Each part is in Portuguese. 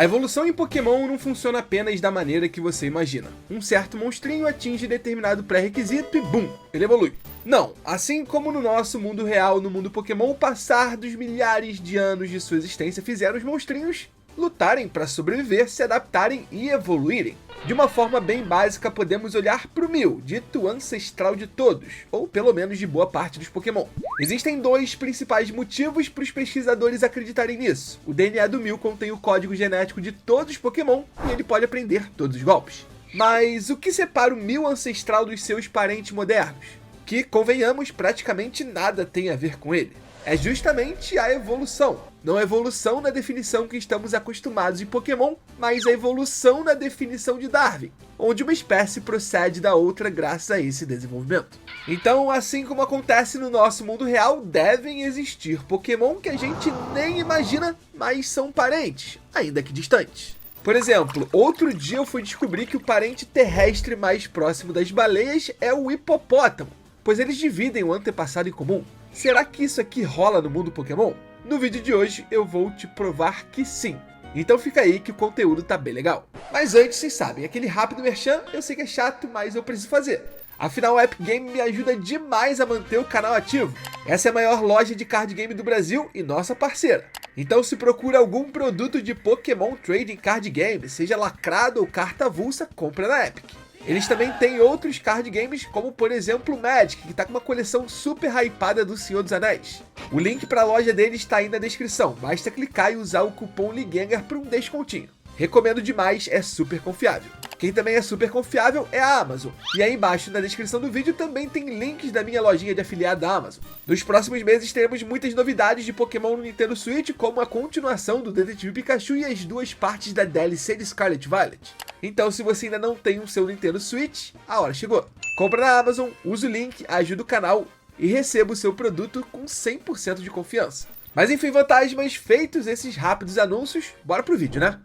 A evolução em Pokémon não funciona apenas da maneira que você imagina. Um certo monstrinho atinge determinado pré-requisito e BUM! Ele evolui. Não, assim como no nosso mundo real, no mundo Pokémon, o passar dos milhares de anos de sua existência fizeram os monstrinhos lutarem para sobreviver, se adaptarem e evoluírem. De uma forma bem básica, podemos olhar para o Mew, dito ancestral de todos, ou pelo menos de boa parte dos Pokémon. Existem dois principais motivos para os pesquisadores acreditarem nisso. O DNA do Mew contém o código genético de todos os Pokémon e ele pode aprender todos os golpes. Mas o que separa o Mew ancestral dos seus parentes modernos? Que, convenhamos, praticamente nada tem a ver com ele. É justamente a evolução. Não a evolução na definição que estamos acostumados em Pokémon, mas a evolução na definição de Darwin, onde uma espécie procede da outra graças a esse desenvolvimento. Então, assim como acontece no nosso mundo real, devem existir Pokémon que a gente nem imagina, mas são parentes, ainda que distantes. Por exemplo, outro dia eu fui descobrir que o parente terrestre mais próximo das baleias é o hipopótamo, pois eles dividem um antepassado em comum. Será que isso aqui rola no mundo Pokémon? No vídeo de hoje eu vou te provar que sim. Então fica aí que o conteúdo tá bem legal. Mas antes, vocês sabem, aquele rápido merchan, eu sei que é chato, mas eu preciso fazer. Afinal, o Epic Game me ajuda demais a manter o canal ativo. Essa é a maior loja de card game do Brasil e nossa parceira. Então se procura algum produto de Pokémon Trading Card Game, seja lacrado ou carta avulsa, compra na Epic. Eles também têm outros card games, como por exemplo o Magic, que está com uma coleção super hypada do Senhor dos Anéis. O link para a loja deles está aí na descrição, basta clicar e usar o cupom LIGENGER para um descontinho. Recomendo demais, é super confiável. Quem também é super confiável é a Amazon. E aí embaixo na descrição do vídeo também tem links da minha lojinha de afiliado da Amazon. Nos próximos meses teremos muitas novidades de Pokémon no Nintendo Switch, como a continuação do Detetive Pikachu e as duas partes da DLC de Scarlet Violet. Então se você ainda não tem o seu Nintendo Switch, a hora chegou. Compra na Amazon, usa o link, ajuda o canal e receba o seu produto com 100% de confiança. Mas enfim, vantagens, feitos esses rápidos anúncios, bora pro vídeo, né?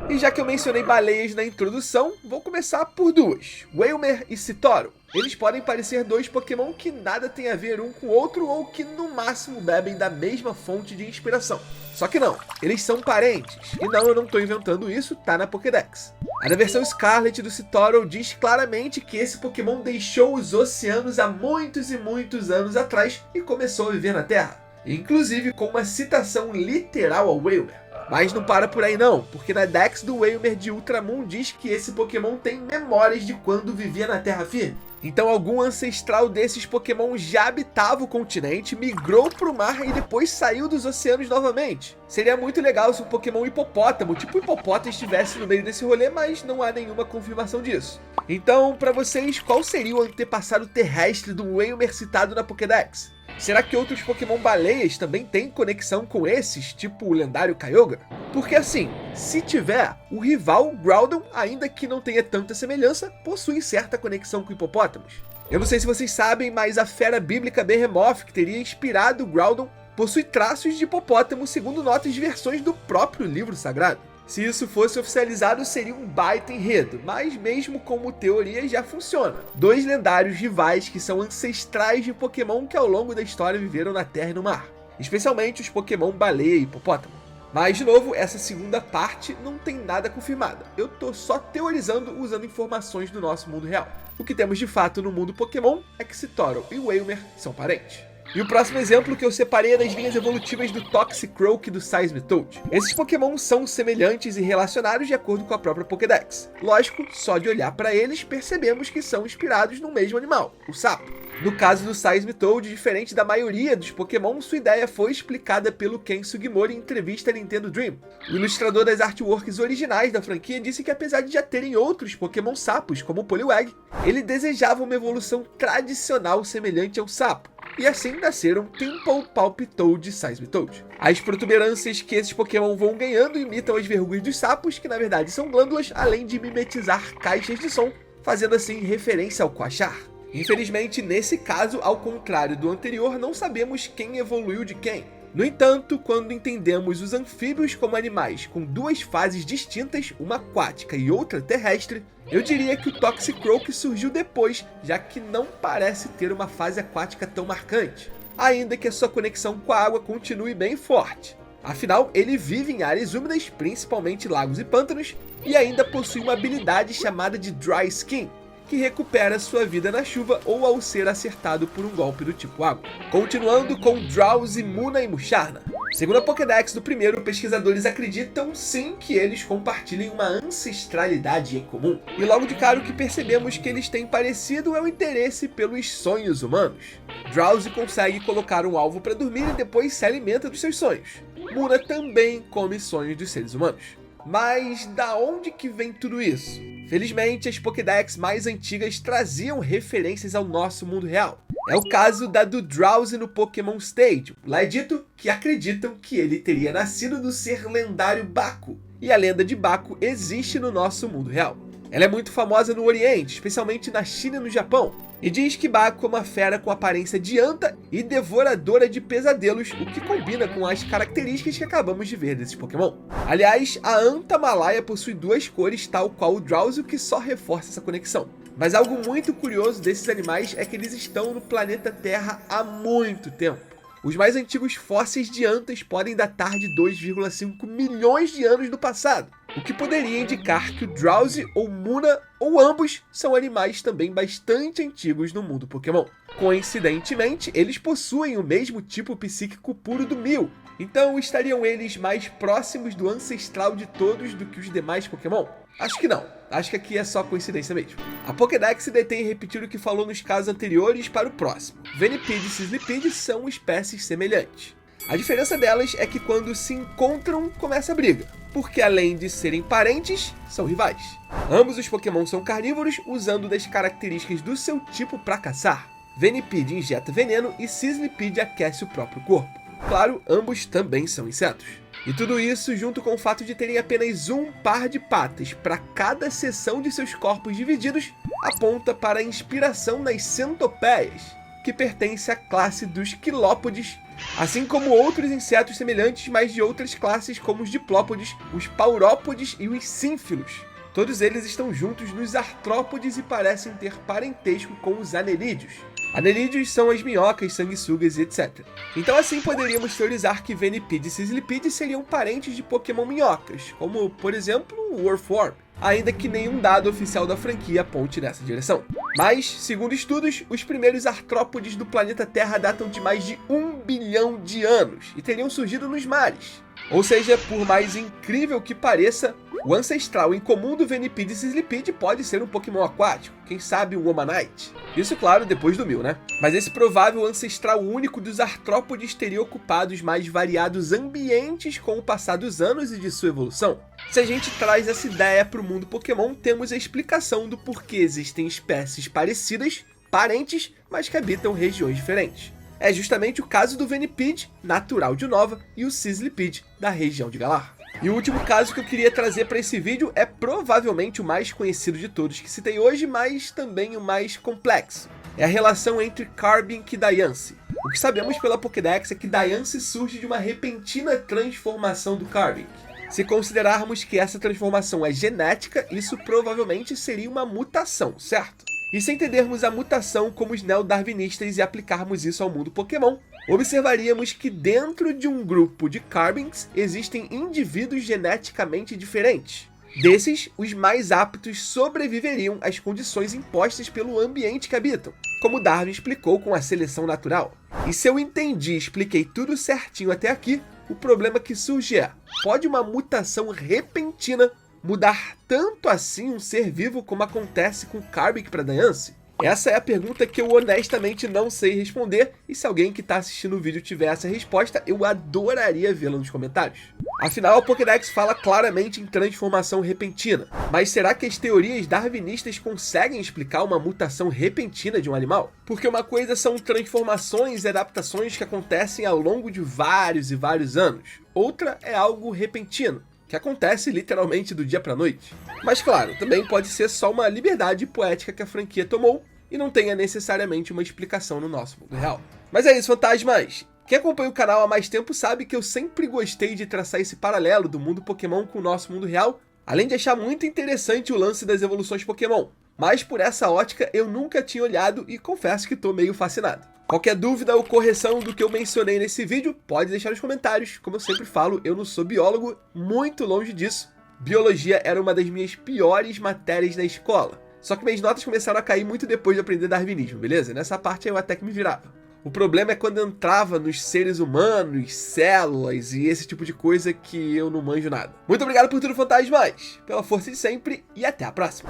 E já que eu mencionei baleias na introdução, vou começar por duas, Wailmer e Citoro. Eles podem parecer dois Pokémon que nada tem a ver um com o outro ou que no máximo bebem da mesma fonte de inspiração. Só que não, eles são parentes. E não, eu não estou inventando isso, tá na Pokédex. A versão Scarlet do Citoro diz claramente que esse Pokémon deixou os oceanos há muitos e muitos anos atrás e começou a viver na Terra. Inclusive com uma citação literal ao Wailmer. Mas não para por aí não, porque na Dex do Wailmer de Ultramon diz que esse Pokémon tem memórias de quando vivia na Terra firme. Então algum ancestral desses Pokémon já habitava o continente, migrou para o mar e depois saiu dos oceanos novamente. Seria muito legal se um Pokémon hipopótamo, tipo hipopótamo, estivesse no meio desse rolê, mas não há nenhuma confirmação disso. Então, para vocês, qual seria o antepassado terrestre do Wailmer citado na Pokédex? Será que outros Pokémon baleias também têm conexão com esses, tipo o lendário Kyogre? Porque assim, se tiver, o rival Groudon, ainda que não tenha tanta semelhança, possui certa conexão com hipopótamos. Eu não sei se vocês sabem, mas a fera bíblica Behemoth, que teria inspirado o Groudon, possui traços de hipopótamo segundo notas de versões do próprio livro sagrado. Se isso fosse oficializado, seria um baita enredo, mas mesmo como teoria já funciona. Dois lendários rivais que são ancestrais de Pokémon que ao longo da história viveram na Terra e no mar. Especialmente os Pokémon baleia e hipopótamo. Mas, de novo, essa segunda parte não tem nada confirmada. Eu tô só teorizando usando informações do nosso mundo real. O que temos de fato no mundo Pokémon é que Citoro e Wailmer são parentes. E o próximo exemplo que eu separei é das linhas evolutivas do Toxicroak e do Seismitoad. Esses Pokémon são semelhantes e relacionados de acordo com a própria Pokédex. Lógico, só de olhar para eles percebemos que são inspirados no mesmo animal, o sapo. No caso do Seismitoad, diferente da maioria dos Pokémon, sua ideia foi explicada pelo Ken Sugimori em entrevista à Nintendo Dream. O ilustrador das artworks originais da franquia disse que apesar de já terem outros Pokémon sapos, como o Poliwag, ele desejava uma evolução tradicional semelhante ao sapo. E assim nasceram Timple, Palpitoad e Seismitoad. As protuberâncias que esses Pokémon vão ganhando imitam as verrugas dos sapos, que na verdade são glândulas, além de mimetizar caixas de som, fazendo assim referência ao Quachar. Infelizmente, nesse caso, ao contrário do anterior, não sabemos quem evoluiu de quem. No entanto, quando entendemos os anfíbios como animais com duas fases distintas, uma aquática e outra terrestre, eu diria que o Toxicroak surgiu depois, já que não parece ter uma fase aquática tão marcante, ainda que a sua conexão com a água continue bem forte. Afinal, ele vive em áreas úmidas, principalmente lagos e pântanos, e ainda possui uma habilidade chamada de Dry Skin, que recupera sua vida na chuva ou ao ser acertado por um golpe do tipo água. Continuando com Drowzee, Munna e Musharna. Segundo a Pokédex do primeiro, pesquisadores acreditam sim que eles compartilhem uma ancestralidade em comum. E logo de cara o que percebemos que eles têm parecido é o interesse pelos sonhos humanos. Drowzee consegue colocar um alvo para dormir e depois se alimenta dos seus sonhos. Munna também come sonhos dos seres humanos. Mas da onde que vem tudo isso? Felizmente, as Pokédex mais antigas traziam referências ao nosso mundo real. É o caso da do Drowzee no Pokémon Stadium. Lá é dito que acreditam que ele teria nascido do ser lendário Baku, e a lenda de Baku existe no nosso mundo real. Ela é muito famosa no Oriente, especialmente na China e no Japão, e diz que Baku é uma fera com aparência de anta e devoradora de pesadelos, o que combina com as características que acabamos de ver desses Pokémon. Aliás, a anta malaia possui duas cores, tal qual o Drowzee, o que só reforça essa conexão. Mas algo muito curioso desses animais é que eles estão no planeta Terra há muito tempo. Os mais antigos fósseis de antas podem datar de 2,5 milhões de anos do passado, o que poderia indicar que o Drowzee ou Munna, ou ambos, são animais também bastante antigos no mundo Pokémon. Coincidentemente, eles possuem o mesmo tipo psíquico puro do Mew, então estariam eles mais próximos do ancestral de todos do que os demais Pokémon? Acho que não. Acho que aqui é só coincidência mesmo. A Pokédex se detém em repetir o que falou nos casos anteriores para o próximo. Venipede e Sizzlipede são espécies semelhantes. A diferença delas é que quando se encontram, começa a briga, porque além de serem parentes, são rivais. Ambos os Pokémon são carnívoros, usando das características do seu tipo para caçar. Venipede injeta veneno e Sizzlipede aquece o próprio corpo. Claro, ambos também são insetos. E tudo isso junto com o fato de terem apenas um par de patas para cada seção de seus corpos divididos, aponta para a inspiração nas centopeias, que pertence à classe dos quilópodes, assim como outros insetos semelhantes, mas de outras classes como os diplópodes, os paurópodes e os sínfilos. Todos eles estão juntos nos artrópodes e parecem ter parentesco com os anerídeos. Anerídeos são as minhocas, sanguessugas e etc. Então assim poderíamos teorizar que Venipede e Sizzlipede seriam parentes de Pokémon minhocas, como por exemplo o Earthworm, ainda que nenhum dado oficial da franquia aponte nessa direção. Mas, segundo estudos, os primeiros artrópodes do planeta Terra datam de mais de 1 bilhão de anos e teriam surgido nos mares. Ou seja, por mais incrível que pareça, o ancestral em comum do Venipede e Sizzlipede pode ser um Pokémon aquático, quem sabe um Omanite. Isso, claro, depois do Mew, né? Mas esse provável ancestral único dos artrópodes teria ocupado os mais variados ambientes com o passar dos anos e de sua evolução. Se a gente traz essa ideia para o mundo Pokémon, temos a explicação do porquê existem espécies parecidas, parentes, mas que habitam regiões diferentes. É justamente o caso do Venipede, natural de Unova, e o Sizzlipede, da região de Galar. E o último caso que eu queria trazer para esse vídeo é provavelmente o mais conhecido de todos que citei hoje, mas também o mais complexo. É a relação entre Carbink e Diancie. O que sabemos pela Pokédex é que Diancie surge de uma repentina transformação do Carbink. Se considerarmos que essa transformação é genética, isso provavelmente seria uma mutação, certo? E se entendermos a mutação como os neodarwinistas e aplicarmos isso ao mundo Pokémon, observaríamos que dentro de um grupo de Carbinks existem indivíduos geneticamente diferentes. Desses, os mais aptos sobreviveriam às condições impostas pelo ambiente que habitam, como Darwin explicou com a seleção natural. E se eu entendi e expliquei tudo certinho até aqui, o problema que surge é: pode uma mutação repentina mudar tanto assim um ser vivo como acontece com Carbink para Diancie? Essa é a pergunta que eu honestamente não sei responder, e se alguém que está assistindo o vídeo tiver essa resposta, eu adoraria vê-la nos comentários. Afinal, a Pokédex fala claramente em transformação repentina, mas será que as teorias darwinistas conseguem explicar uma mutação repentina de um animal? Porque uma coisa são transformações e adaptações que acontecem ao longo de vários e vários anos, outra é algo repentino, que acontece literalmente do dia para a noite. Mas claro, também pode ser só uma liberdade poética que a franquia tomou e não tenha necessariamente uma explicação no nosso mundo real. Mas é isso, fantasmas! Quem acompanha o canal há mais tempo sabe que eu sempre gostei de traçar esse paralelo do mundo Pokémon com o nosso mundo real, além de achar muito interessante o lance das evoluções Pokémon. mas por essa ótica eu nunca tinha olhado e confesso que tô meio fascinado. Qualquer dúvida ou correção do que eu mencionei nesse vídeo, pode deixar nos comentários. Como eu sempre falo, eu não sou biólogo, muito longe disso. Biologia era uma das minhas piores matérias na escola. Só que minhas notas começaram a cair muito depois de aprender darwinismo, beleza? Nessa parte eu até que me virava. O problema é quando entrava nos seres humanos, células e esse tipo de coisa que eu não manjo nada. Muito obrigado por tudo, fantasmas, pela força de sempre e até a próxima.